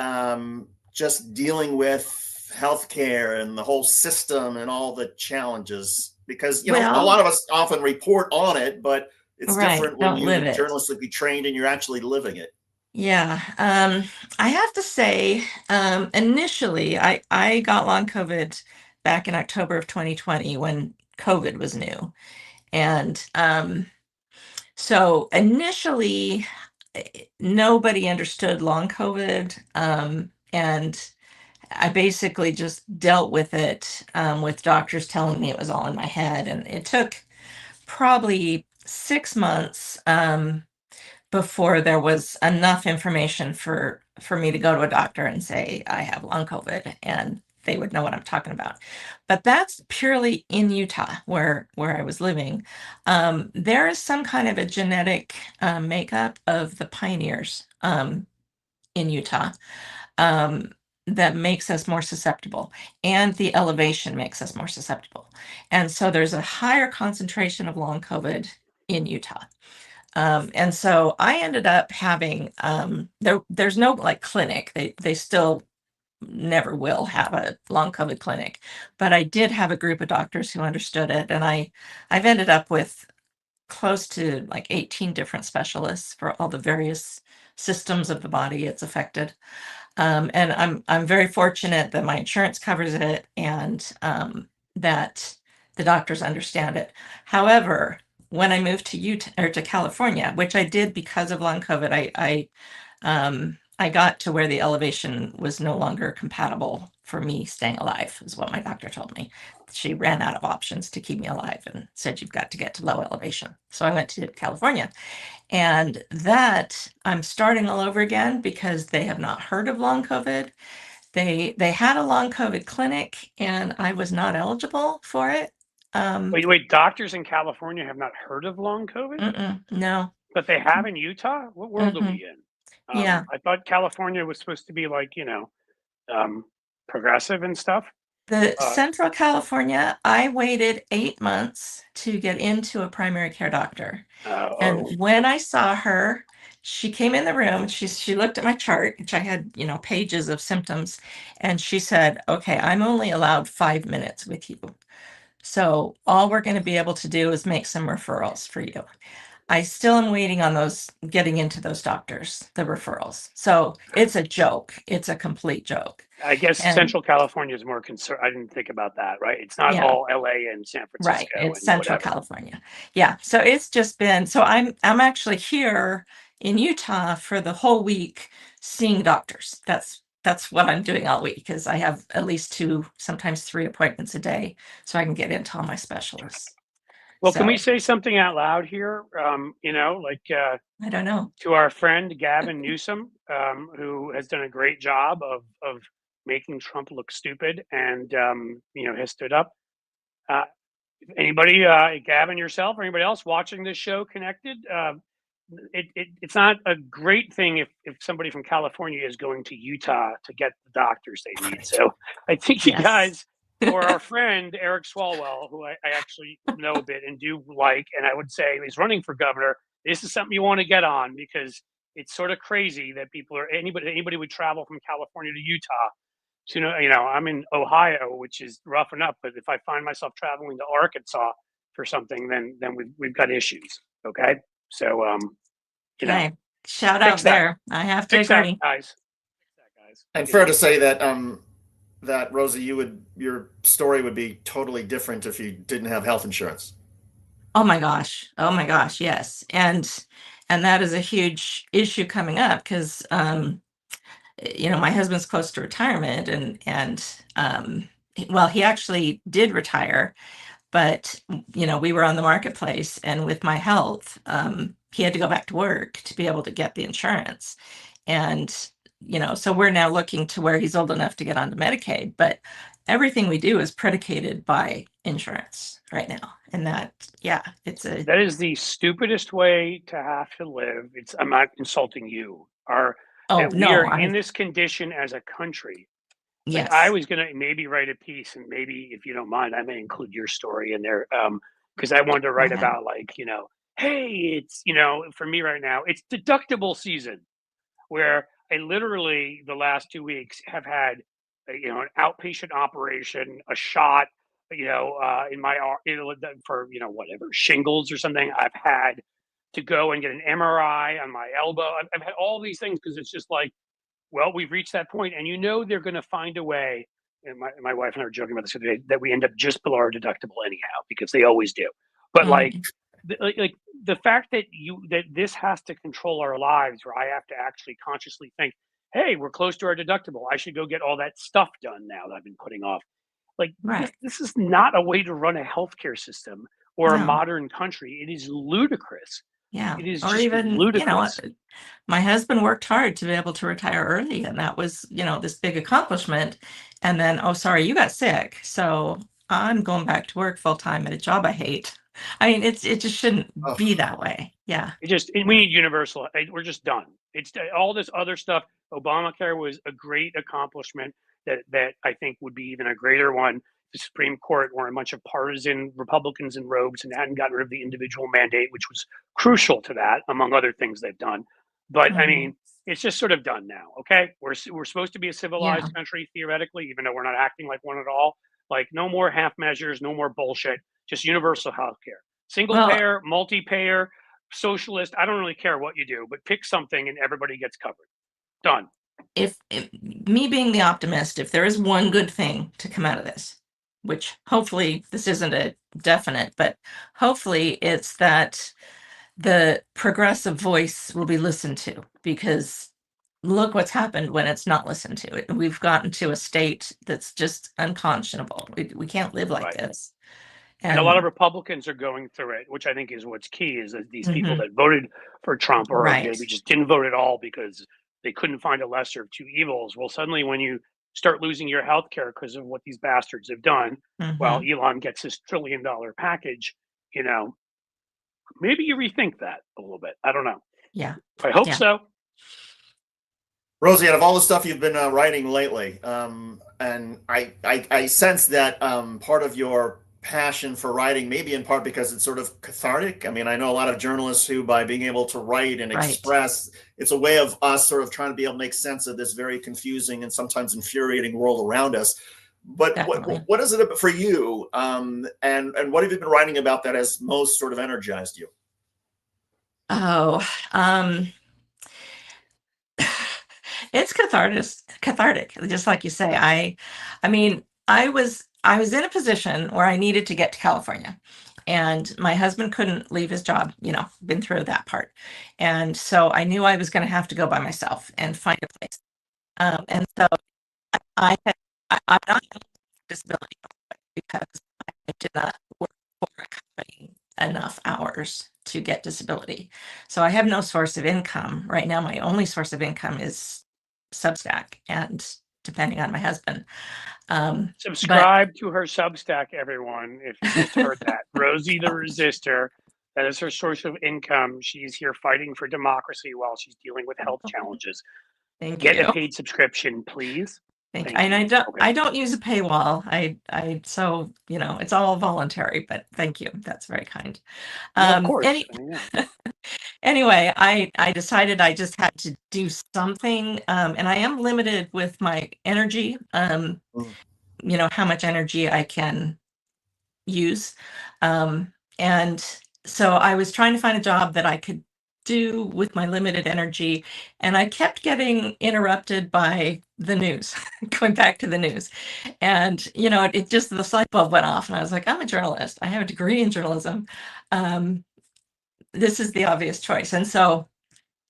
just dealing with healthcare and the whole system and all the challenges? Because, a lot of us often report on it, but it's different when you're journalistically trained and you're actually living it. Yeah. I have to say, initially, I got long COVID back in October of 2020 when COVID was new. And so initially, nobody understood long COVID. And I basically just dealt with it with doctors telling me it was all in my head. And it took probably 6 months before there was enough information for me to go to a doctor and say I have long COVID, and they would know what I'm talking about. But that's purely in Utah, where I was living. There is some kind of a genetic makeup of the pioneers in Utah that makes us more susceptible, and the elevation makes us more susceptible. And so there's a higher concentration of long COVID in Utah. And so I ended up having there's no like clinic. They still never will have a long COVID clinic, but I did have a group of doctors who understood it, and I've ended up with close to like 18 different specialists for all the various systems of the body it's affected. And I'm very fortunate that my insurance covers it, and that the doctors understand it. However, when I moved to Utah or to California, which I did because of long COVID, I got to where the elevation was no longer compatible for me staying alive, is what my doctor told me. She ran out of options to keep me alive and said, you've got to get to low elevation. So I went to California, and that I'm starting all over again because they have not heard of long COVID. They had a long COVID clinic, and I was not eligible for it. Wait, doctors in California have not heard of long COVID? No. But they have in Utah? What world are we in? Yeah. I thought California was supposed to be like, progressive and stuff. The Central California, I waited 8 months to get into a primary care doctor. And when I saw her, she came in the room, she looked at my chart, which I had, pages of symptoms, and she said, okay, I'm only allowed 5 minutes with you. So all we're going to be able to do is make some referrals for you. I still am waiting on those, getting into those doctors, the referrals. So it's a joke. It's a complete joke. I guess Central California is more concerned. I didn't think about that, right? It's not all LA and San Francisco. Right. It's Central California. Yeah. So it's just been, so I'm actually here in Utah for the whole week seeing doctors. That's what I'm doing all week, because I have at least 2, sometimes 3 appointments a day, so I can get into all my specialists. Well, can we say something out loud here? I don't know. To our friend Gavin Newsom, who has done a great job of making Trump look stupid, and has stood up. Anybody, Gavin, yourself, or anybody else watching this show connected? It's not a great thing if somebody from California is going to Utah to get the doctors they need. So I think you guys or our friend Eric Swalwell, who I actually know a bit and do like, and I would say he's running for governor. This is something you want to get on because it's sort of crazy that anybody would travel from California to Utah. So, I'm in Ohio, which is rough enough. But if I find myself traveling to Arkansas for something, then we've got issues. Okay, so Okay. Shout fix out that. there. I have to Fix that, agree. guys. Fix that, guys. And fair to say that that Rosie, your story would be totally different if you didn't have health insurance. Oh my gosh. Oh my gosh. Yes. And that is a huge issue coming up because my husband's close to retirement and well, he actually did retire, but we were on the marketplace, and with my health, he had to go back to work to be able to get the insurance. And so we're now looking to where he's old enough to get onto Medicaid, but everything we do is predicated by insurance right now. And that is the stupidest way to have to live. I'm not insulting you. We are in this condition as a country. Like, I yes. was gonna maybe write a piece, and maybe if you don't mind, I may include your story in there. Because I wanted to write ahead. about, like, hey, it's for me right now, it's deductible season, where I literally the last 2 weeks have had an outpatient operation, a shot, in my arm, for whatever, shingles or something. I've had to go and get an MRI on my elbow. I've had all these things because it's just like, well, we've reached that point, and they're going to find a way. And my wife and I were joking about this the other day, that we end up just below our deductible anyhow, because they always do. But like, the fact that this has to control our lives, where I have to actually consciously think, hey, we're close to our deductible, I should go get all that stuff done now that I've been putting off. Like, Right. this is not a way to run a healthcare system or a No. modern country. It is ludicrous. Yeah. It is Or just even, ludicrous. my husband worked hard to be able to retire early, and that was, this big accomplishment. And then, oh, sorry, you got sick. So I'm going back to work full time at a job I hate. I mean, it just shouldn't be that way. Yeah. We need universal. We're just done. It's all this other stuff. Obamacare was a great accomplishment that I think would be even a greater one. The Supreme Court were a bunch of partisan Republicans in robes and hadn't gotten rid of the individual mandate, which was crucial to that, among other things they've done. But I mean, it's just sort of done now. Okay, we're supposed to be a civilized country theoretically, even though we're not acting like one at all. Like, no more half measures, no more bullshit. Just universal health care, single payer, multi-payer, socialist. I don't really care what you do, but pick something and everybody gets covered. Done. If me being the optimist, if there is one good thing to come out of this, which hopefully this isn't a definite, but hopefully it's that the progressive voice will be listened to, because look what's happened when it's not listened to. We've gotten to a state that's just unconscionable. We can't live like this. And a lot of Republicans are going through it, which I think is what's key, is that these people that voted for Trump, or maybe just didn't vote at all because they couldn't find a lesser of two evils. Well, suddenly when you start losing your health care because of what these bastards have done, well, Elon gets his $1 trillion package, maybe you rethink that a little bit. I don't know. Yeah. I hope so. Rosie, out of all the stuff you've been writing lately, and I sense that part of your passion for writing, maybe in part because it's sort of cathartic. I mean, I know a lot of journalists who, by being able to write and express, it's a way of us sort of trying to be able to make sense of this very confusing and sometimes infuriating world around us. But what is it for you? And what have you been writing about that has most sort of energized you? Oh, it's cathartic, just like you say. I mean, I was in a position where I needed to get to California, and my husband couldn't leave his job, been through that part. And so I knew I was going to have to go by myself and find a place. And so I'm not disability because I did not work for a company enough hours to get disability. So I have no source of income. Right now, my only source of income is Substack, and depending on my husband. Subscribe to her Substack, everyone, if you just heard that. Rosie the Resistor, that is her source of income. She's here fighting for democracy while she's dealing with health challenges. Thank Get you. a paid subscription, please. Thank you. Thank And you. I don't use a paywall. So, it's all voluntary, but thank you. That's very kind. Yeah, of course. Anyway, I decided I just had to do something. And I am limited with my energy, how much energy I can use. And so I was trying to find a job that I could do with my limited energy. And I kept getting interrupted by the news, going back to the news. And, it just, the light bulb went off and I was like, I'm a journalist. I have a degree in journalism. This is the obvious choice. And so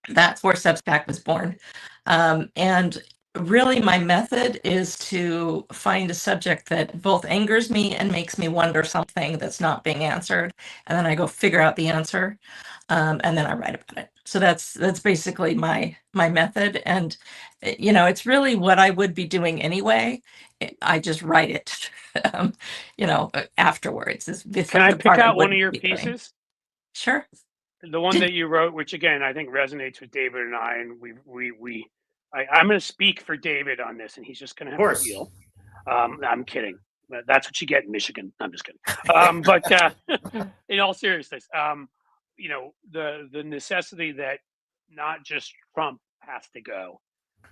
that's where Substack was born. And really my method is to find a subject that both angers me and makes me wonder something that's not being answered. And then I go figure out the answer. And then I write about it. So that's basically my method. And, it's really what I would be doing anyway. I just write it, afterwards. Can I pick out one of your pieces? Sure. The one that you wrote, which again I think resonates with David and I, and I'm going to speak for David on this, and he's just going to have to deal. I'm kidding. That's what you get in Michigan. I'm just kidding. But in all seriousness, the necessity that not just Trump has to go,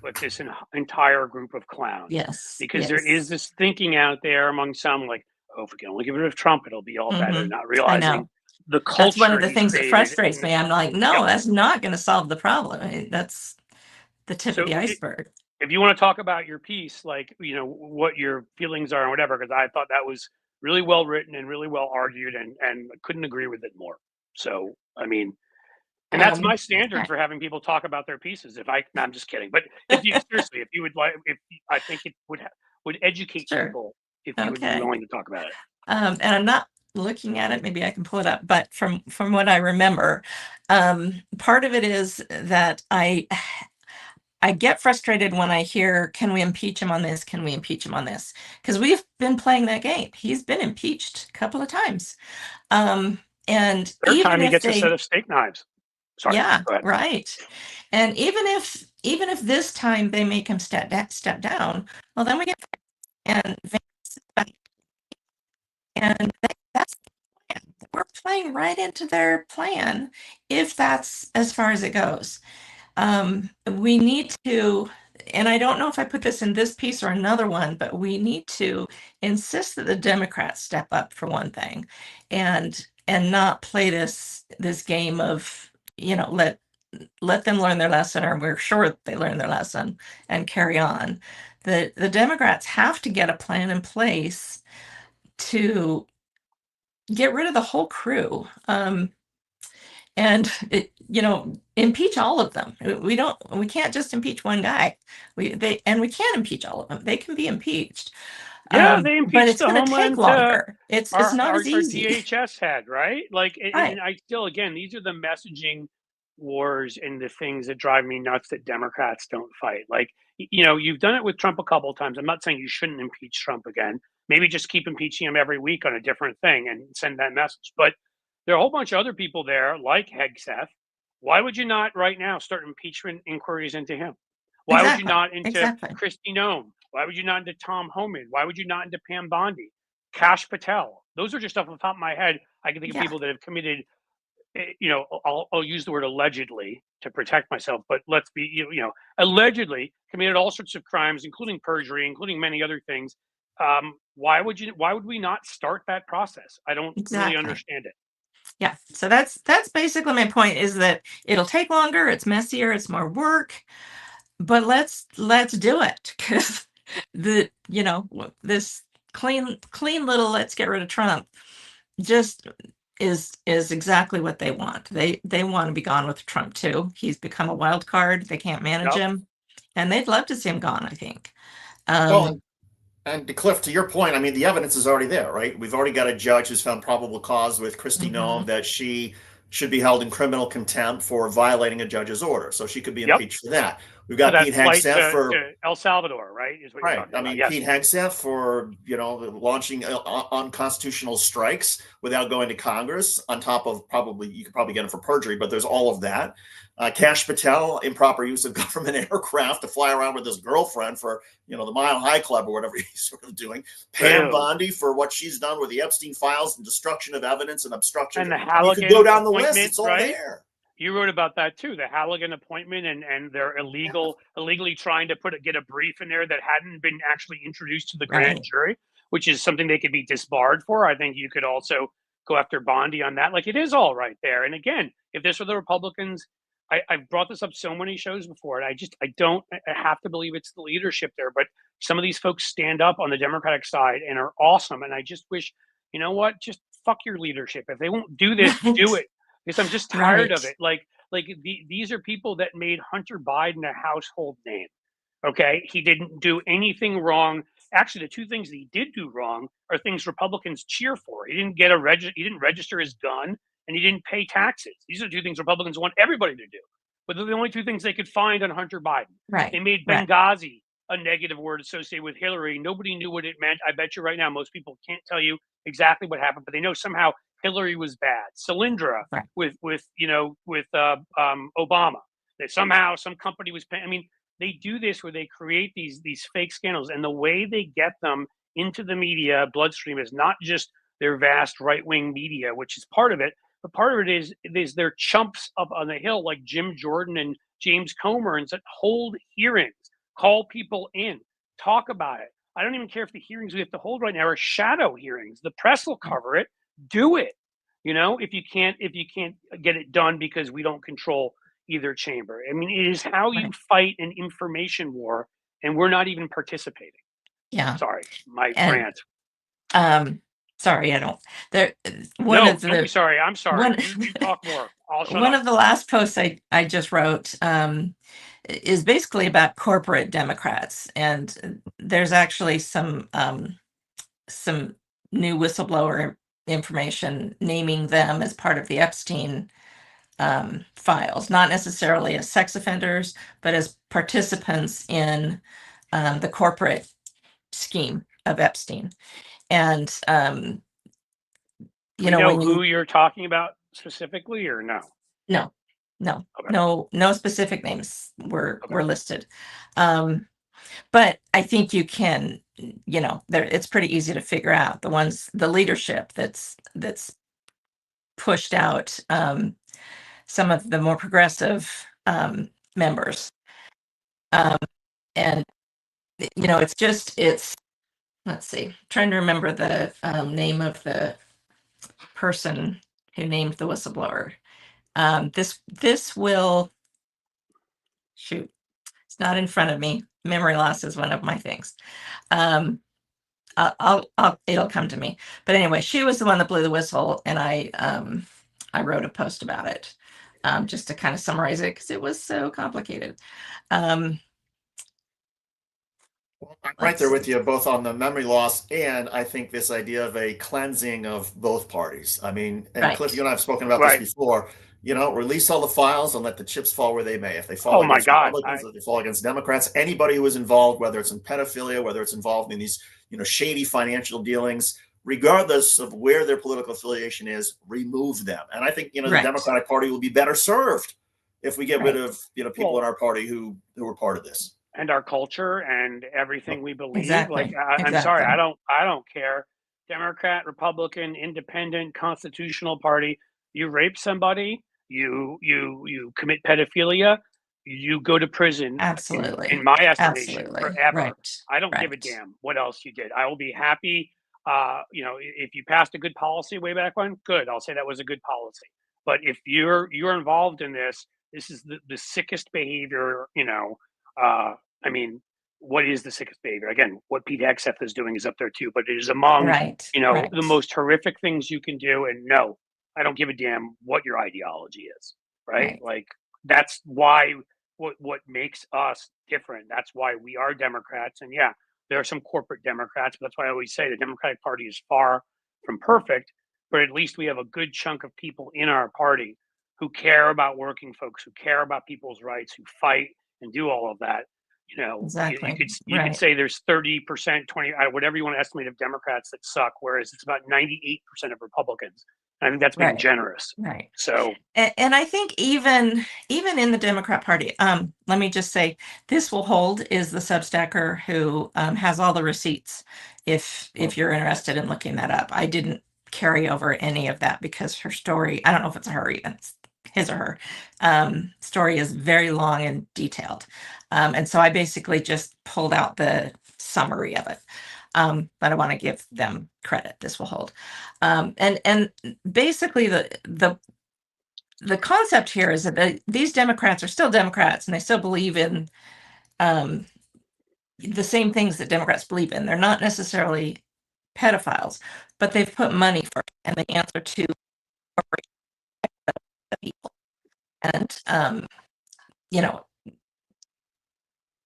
but this entire group of clowns. Yes. Because there is this thinking out there among some, like, oh, if we can only get rid of Trump, it'll be all better. Not realizing the culture. That's one of the things that frustrates me. I'm like, no, that's not going to solve the problem. I mean, that's the tip of the iceberg. If you want to talk about your piece, like, what your feelings are and whatever, because I thought that was really well written and really well argued, and I couldn't agree with it more. So, I mean, and that's my standard for having people talk about their pieces. No, I'm just kidding. But if you seriously, if you would like, I think it would educate people if you would be willing to talk about it. And I'm not looking at it. Maybe I can pull it up. But from what I remember, part of it is that I get frustrated when I hear, can we impeach him on this? Can we impeach him on this? Because we've been playing that game. He's been impeached a couple of times. And third time he gets a set of steak knives. Sorry. Yeah, right. And even if this time they make him step down, well, then we get and that's the plan. We're playing right into their plan if that's as far as it goes. We need to, and I don't know if I put this in this piece or another one, but we need to insist that the Democrats step up for one thing, and not play this game of, let them learn their lesson, or we're sure they learn their lesson and carry on. The Democrats have to get a plan in place to get rid of the whole crew. And impeach all of them. We can't just impeach one guy. We can't impeach all of them. They can be impeached. Yeah, they impeached, but it's going to take longer. It's not as easy. Our DHS had, right? Like, and I still, again, these are the messaging wars and the things that drive me nuts that Democrats don't fight. Like, you've done it with Trump a couple of times. I'm not saying you shouldn't impeach Trump again. Maybe just keep impeaching him every week on a different thing and send that message. But there are a whole bunch of other people there, like Hegseth. Why would you not right now start impeachment inquiries into him? Why would you not into Kristi Noem? Why would you not into Tom Homan? Why would you not into Pam Bondi? Kash Patel? Those are just off the top of my head. I can think of people that have committed, I'll use the word allegedly to protect myself, but let's be, allegedly committed all sorts of crimes, including perjury, including many other things. Why would we not start that process? I don't really understand it. Yeah. So that's basically my point, is that it'll take longer. It's messier. It's more work, but let's do it, because this clean little let's get rid of Trump just is exactly what they want. They want to be gone with Trump too. He's become a wild card. They can't manage him, and they'd love to see him gone, I think. And Cliff, to your point, I mean, the evidence is already there, right? We've already got a judge who's found probable cause with Kristi Noem that she should be held in criminal contempt for violating a judge's order. So she could be impeached for that. We've got that Pete flight Hegseth for to El Salvador, right? Is what you're right. talking I about. mean, Yes. Pete Hegseth for launching unconstitutional strikes without going to Congress. On top of you could probably get him for perjury, but there's all of that. Kash Patel, improper use of government aircraft to fly around with his girlfriend for the Mile High Club or whatever he's sort of doing. Pam Bondi for what she's done with the Epstein files and destruction of evidence and obstruction. And the Halligan, you could go down the list; it's all right? there. You wrote about that too, the Halligan appointment, and they're illegally trying to get a brief in there that hadn't been actually introduced to the grand jury, which is something they could be disbarred for. I think you could also go after Bondi on that. Like, it is all right there. And again, if this were the Republicans, I've brought this up so many shows before, and I have to believe it's the leadership there. But some of these folks stand up on the Democratic side and are awesome. And I just wish, you know what, just fuck your leadership. If they won't do this, do it. Because I'm just tired of it. These are people that made Hunter Biden a household name. Okay, he didn't do anything wrong. Actually, the two things that he did do wrong are things Republicans cheer for. He didn't get he didn't register his gun, and he didn't pay taxes. These are two things Republicans want everybody to do. But they're the only two things they could find on Hunter Biden. Right. They made Benghazi a negative word associated with Hillary. Nobody knew what it meant. I bet you right now most people can't tell you exactly what happened, but they know somehow Hillary was bad. Solyndra with Obama. That somehow some company was paying. I mean, they do this where they create these fake scandals, and the way they get them into the media bloodstream is not just their vast right-wing media, which is part of it, but part of it is their chumps up on the Hill like Jim Jordan and James Comer, and that hold hearings, call people in, talk about it. I don't even care if the hearings we have to hold right now are shadow hearings. The press will cover it. Do it. If you can't get it done because we don't control either chamber. I mean, it is how you fight an information war, and we're not even participating. Yeah. Sorry, my rant. Sorry, I don't. Don't be sorry. I'm sorry. You talk more. I'll shut one up. of the last posts I just wrote is basically about corporate Democrats, and there's actually some new whistleblower information naming them as part of the Epstein files, not necessarily as sex offenders, but as participants in the corporate scheme of Epstein. And you know who you're talking about specifically, or no? No, no specific names were listed. But I think you can, it's pretty easy to figure out the leadership that's pushed out some of the more progressive members. And let's see, trying to remember the name of the person who named the whistleblower. This will shoot. It's not in front of me. Memory loss is one of my things. It'll come to me. But anyway, she was the one that blew the whistle, and I wrote a post about it, just to kind of summarize it because it was so complicated. I'm right there with you, both on the memory loss and I think this idea of a cleansing of both parties. I mean, and Cliff, you and I have spoken about this before. Release all the files and let the chips fall where they may. If they fall against Republicans, if they fall against Democrats, anybody who is involved, whether it's in pedophilia, whether it's involved in these, shady financial dealings, regardless of where their political affiliation is, remove them. And I think, the Democratic Party will be better served if we get rid of, people in our party who are part of this. And our culture and everything we believe. Exactly. I'm sorry, I don't care. Democrat, Republican, Independent, Constitutional Party. You rape somebody, you commit pedophilia, you go to prison. Absolutely. In my estimation, forever. Right. I don't give a damn what else you did. I will be happy. If you passed a good policy way back when, good. I'll say that was a good policy. But if you're involved in this is the sickest behavior. I mean, what is the sickest behavior? Again, what Pete Hegseth is doing is up there too, but it is among the most horrific things you can do. And no, I don't give a damn what your ideology is, right? Like, that's why what makes us different. That's why we are Democrats. And yeah, there are some corporate Democrats, but that's why I always say the Democratic Party is far from perfect, but at least we have a good chunk of people in our party who care about working folks, who care about people's rights, who fight and do all of that. You know, Exactly. you could say there's 30%, 20, whatever you want to estimate of Democrats that suck, whereas it's about 98% of Republicans. I think that's being generous. Right. So, and I think even in the Democrat Party, let me just say, This Will Hold is the Substacker who has all the receipts. If you're interested in looking that up, I didn't carry over any of that because her story, I don't know if it's her even, it's his or her story is very long and detailed, and so I basically just pulled out the summary of it. But I want to give them credit. This Will Hold. And basically the concept here is that these Democrats are still Democrats and they still believe in the same things that Democrats believe in. They're not necessarily pedophiles, but they've put money for it, and the answer to people. And you know,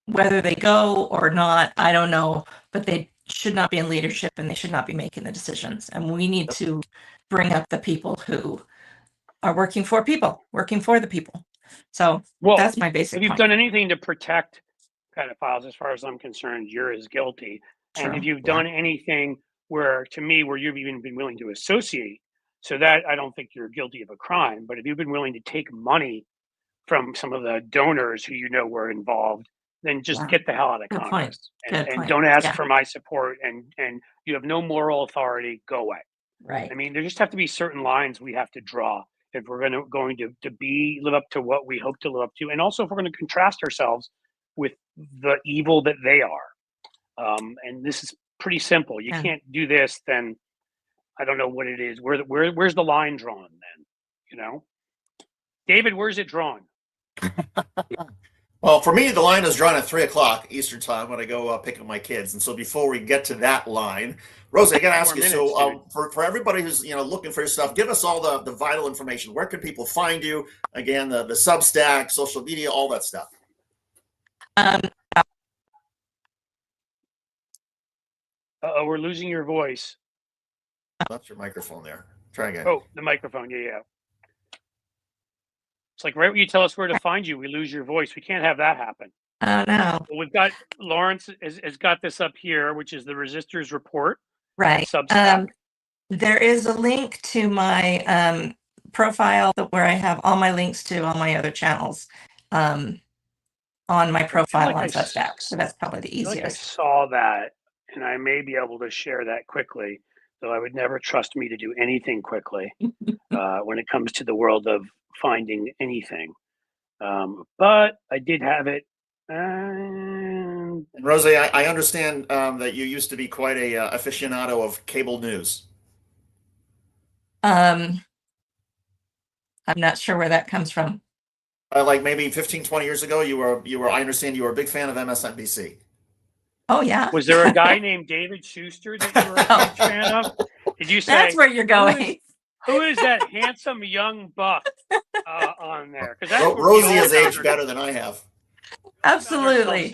whether they go or not, I don't know, but they should not be in leadership and they should not be making the decisions. And we need to bring up the people who are working for the people. So that's my basic If you've point. done anything to protect pedophiles, as far as I'm concerned, you're as guilty. True. And if you've done anything where you've even been willing to associate, so that I don't think you're guilty of a crime, but if you've been willing to take money from some of the donors who you know were involved, then just get the hell out of Congress and don't ask for my support, and you have no moral authority. Go away. Right. I mean, there just have to be certain lines we have to draw if we're going to live up to what we hope to live up to, and also if we're going to contrast ourselves with the evil that they are. And this is pretty simple. You can't do this, then I don't know what it is. Where's the line drawn then? You know, David, where's it drawn? Well, for me, the line is drawn at 3:00 Eastern time when I go pick up my kids. And so before we get to that line, Rosie, I got to ask you. So for everybody who's looking for your stuff, give us all the vital information. Where can people find you? Again, the Substack, social media, all that stuff. We're losing your voice. That's your microphone there. Try again. Oh, the microphone. Yeah. It's like right when you tell us where to find you, we lose your voice. We can't have that happen. Oh no. Well, we've got Lawrence has got this up here, which is the Resistors Report. Right. There is a link to my profile where I have all my links to all my other channels on my profile on Substack. So that's probably the easiest. I saw that, and I may be able to share that quickly, though I would never trust me to do anything quickly when it comes to the world of finding anything. But I did have it. And Rosie, I understand that you used to be quite a aficionado of cable news. I'm not sure where that comes from. Like maybe 15, 20 years ago, you were. I understand you were a big fan of MSNBC. Oh yeah. Was there a guy named David Shuster that you were a huge fan of? Did you say that's where you're going? Who is that handsome young buck on there? Because Rosie has aged better than I have. Absolutely.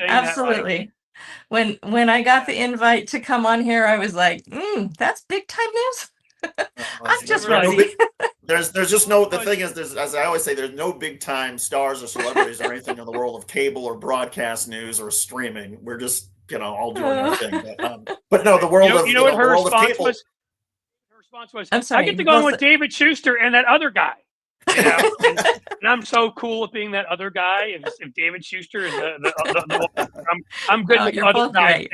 When I got the invite to come on here, I was like, that's big time news. I'm just Rosie. There's just no. The thing is, as I always say, there's no big time stars or celebrities or anything in the world of cable or broadcast news or streaming. We're just all doing our thing. But no, the world of what her response cable. was. Her response was, I'm sorry, I get to go on with David Shuster and that other guy. And I'm so cool with being that other guy. If David Shuster is I'm good with the other guy.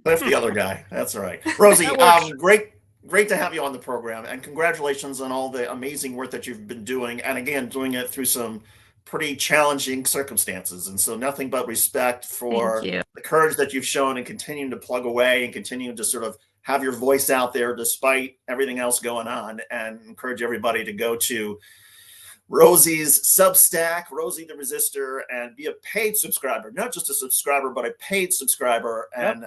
That's the other guy. That's right. Rosie, great to have you on the program, and congratulations on all the amazing work that you've been doing, and again, doing it through some pretty challenging circumstances. And so nothing but respect for the courage that you've shown and continuing to plug away and continuing to sort of have your voice out there despite everything else going on, and encourage everybody to go to Rosie's Substack, Rosie the Resistor, and be a paid subscriber, not just a subscriber, but a paid subscriber. And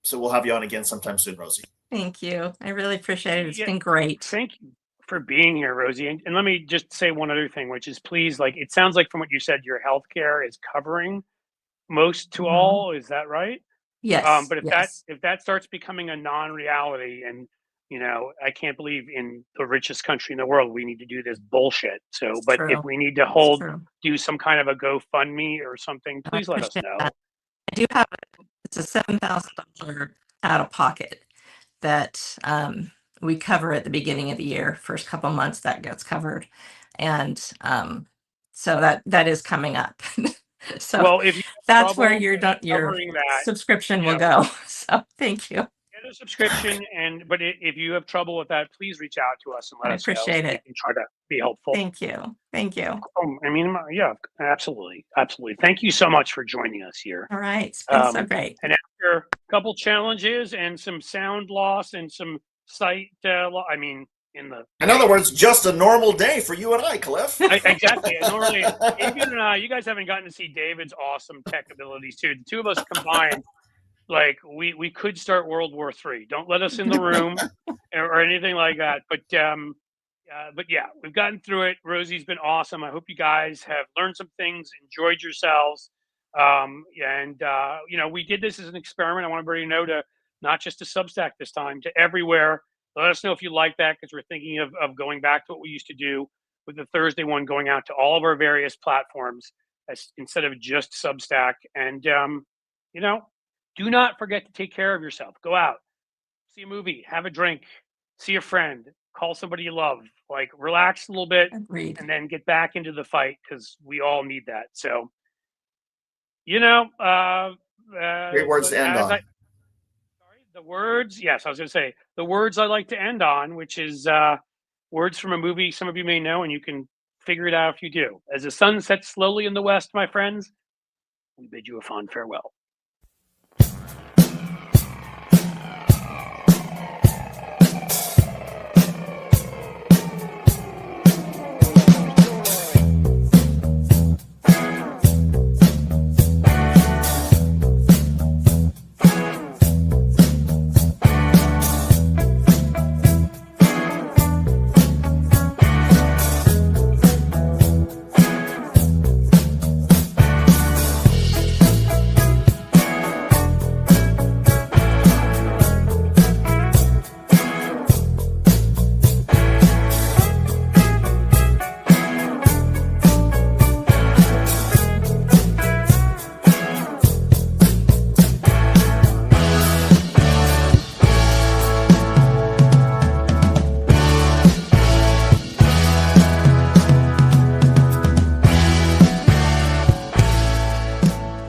so we'll have you on again sometime soon, Rosie. Thank you. I really appreciate it. It's been great. Thank you for being here, Rosie. And let me just say one other thing, which is please, it sounds like from what you said, your healthcare is covering most to all. Is that right? Yes. But if that starts becoming a non-reality, and You know, I can't believe in the richest country in the world we need to do this bullshit. So, It's but if true. we need to It's true. do some kind of a GoFundMe or something, I please let us appreciate know. that. I do have it's a $7,000 out of pocket that we cover at the beginning of the year. First couple months that gets covered, and so that is coming up. So Well, if you have that's where trouble your covering that, subscription you will know, go. So thank you. get a subscription, but if you have trouble with that, please reach out to us and let I us know so appreciate we it. can try to be helpful. Thank you. Thank you. I mean, yeah, absolutely, absolutely. Thank you so much for joining us here. All right. It's been so great. And after a couple challenges and some sound loss and some sight, I mean, in other words, just a normal day for you and I, Cliff. Exactly. Normally, Adrian and I, you guys haven't gotten to see David's awesome tech abilities too. The two of us combined, like we could start World War III. Don't let us in the room or anything like that. But yeah, we've gotten through it. Rosie's been awesome. I hope you guys have learned some things, enjoyed yourselves. You know, we did this as an experiment. I want everybody to know to not just to Substack this time, to everywhere. Let us know if you like that, because we're thinking of going back to what we used to do with the Thursday one, going out to all of our various platforms instead of just Substack. And you know, do not forget to take care of yourself. Go out, see a movie, have a drink, see a friend, call somebody you love, like relax a little bit, Agreed. and then get back into the fight, because we all need that. So, you know, Great words to end on. The words, yes, I was going to say the words I like to end on, which is words from a movie some of you may know, and you can figure it out if you do. As the sun sets slowly in the west, my friends, we bid you a fond farewell.